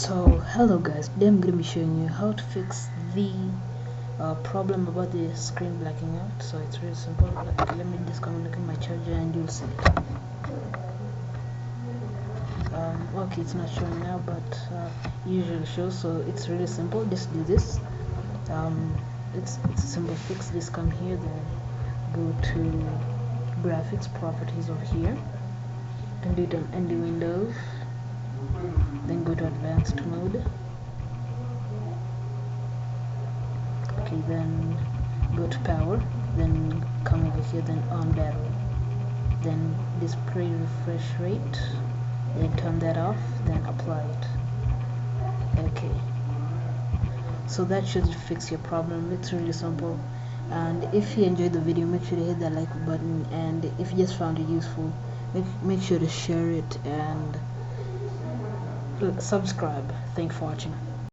So hello guys, today I'm going to be showing you how to fix the problem about the screen blacking out. So it's really simple. Let me just come and look at my charger and you'll see. Okay, it's not showing now, but usually shows. So it's really simple. Just do this. It's a simple fix. Just come here, then go to graphics properties over here and do it on any windows. Then go to advanced mode. Okay, then go to power, then come over here, then on battery, then display refresh rate, then turn that off, then apply it. Okay, so that should fix your problem. It's really simple. And if you enjoyed the video, make sure to hit that like button, and if you just found it useful, make sure to share it and subscribe. Thanks for watching.